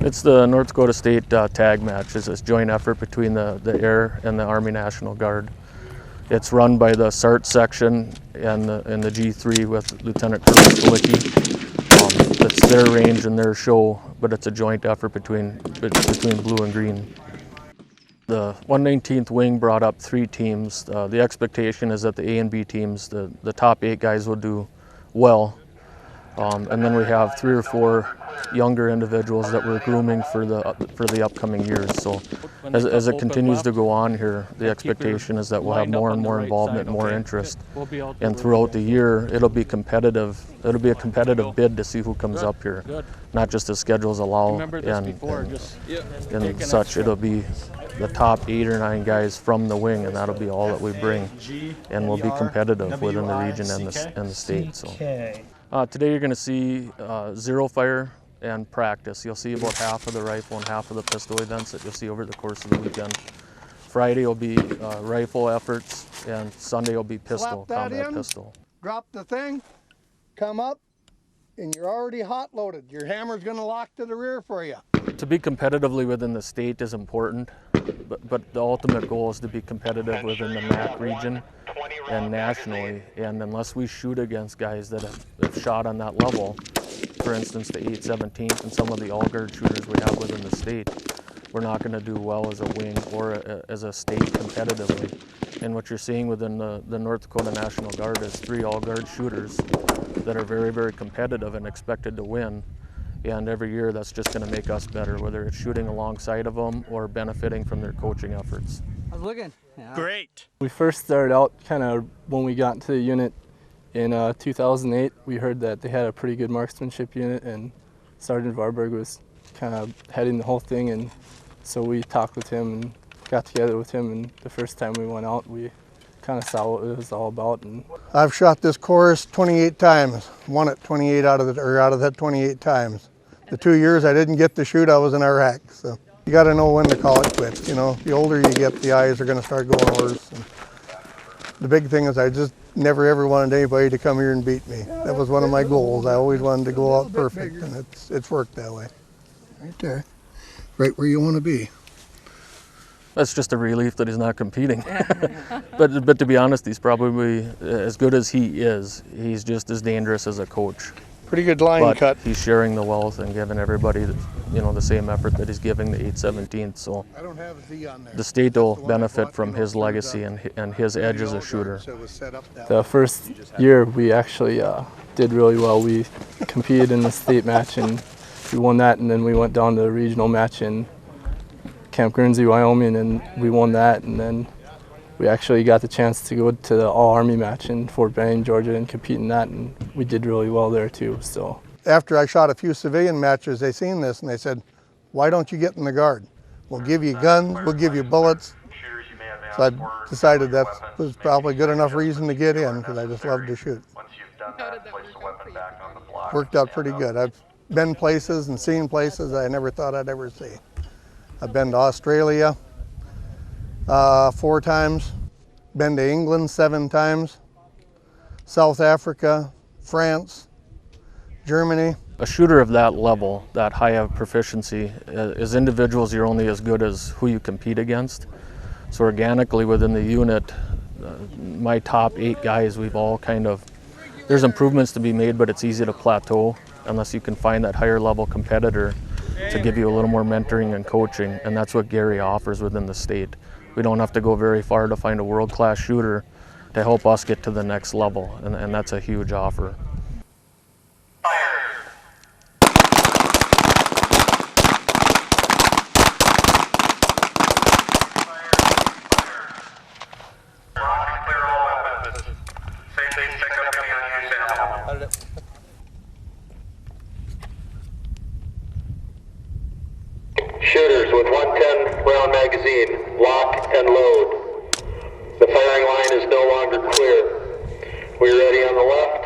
It's the North Dakota State tag match. It's a joint effort between the Air and the Army National Guard. It's run by the SART section and the G3 with Lieutenant Colonel Stolicki. It's their range and their show, but it's a joint effort between blue and green. The 119th Wing brought up 3 teams. The expectation is that the A and B teams, the top 8 guys will do well. And then we have 3 or 4 younger individuals that we're grooming for the upcoming years. So as it continues to go on here, the expectation is that we'll have more and more involvement, more interest. And throughout the year, it'll be competitive. It'll be a competitive bid to see who comes up here, not just as schedules allow and such. It'll be the top 8 or 9 guys from the wing, and that'll be all that we bring. And we'll be competitive within the region and the state. So. Today you're going to see zero fire and practice. You'll see about half of the rifle and half of the pistol events that you'll see over the course of the weekend. Friday will be rifle efforts, and Sunday will be pistol, combat pistol. Drop the thing, come up, and you're already hot loaded. Your hammer's going to lock to the rear for you. To be competitively within the state is important, but the ultimate goal is to be competitive within the MAC region and nationally. And unless we shoot against guys that have shot on that level, for instance the 817th and some of the all-guard shooters we have within the state, we're not going to do well as a wing or as a state competitively. And what you're seeing within the North Dakota National Guard is 3 all-guard shooters that are very, very competitive and expected to win. And every year that's just going to make us better, whether it's shooting alongside of them or benefiting from their coaching efforts. I was looking. Yeah. Great. We first started out kind of when we got into the unit in 2008. We heard that they had a pretty good marksmanship unit, and Sergeant Varberg was kind of heading the whole thing, and so we talked with him and got together with him, and the first time we went out we kind of saw what it was all about. And I've shot this course 28 times, won it 28 out of that 28 times. The 2 years I didn't get to shoot, I was in Iraq. So you got to know when to call it quits. You know, the older you get, the eyes are going to start going worse. And the big thing is I just never ever wanted anybody to come here and beat me. That was one of my goals. I always wanted to go out perfect, and it's worked that way. Right there, right where you want to be. That's just a relief that he's not competing. but to be honest, he's probably as good as he is. He's just as dangerous as a coach. Pretty good line cut. He's sharing the wealth and giving everybody, the same effort that he's giving the 817th. So I don't have a Z on there. The state will benefit from his legacy and his edge as a shooter. The first year we actually did really well. We competed in the state match and we won that, and then we went down to the regional match in Camp Guernsey, Wyoming, and we won that, and then we actually got the chance to go to the all-Army match in Fort Benning, Georgia, and compete in that, and we did really well there too. So after I shot a few civilian matches, they seen this and they said, "Why don't you get in the Guard? We'll give you guns, we'll give you bullets." So I decided that was probably good enough reason to get in, because I just love to shoot. Worked out pretty good. I've been places and seen places I never thought I'd ever see. I've been to Australia 4 times, been to England 7 times, South Africa, France, Germany. A shooter of that level, that high of proficiency, as individuals you're only as good as who you compete against. So organically within the unit, my top 8 guys, we've all there's improvements to be made, but it's easy to plateau unless you can find that higher level competitor to give you a little more mentoring and coaching, and that's what Gary offers within the state. We don't have to go very far to find a world-class shooter to help us get to the next level, and that's a huge offer. Shooters with 110 round magazine, lock and load. The firing line is no longer clear. We ready on the left?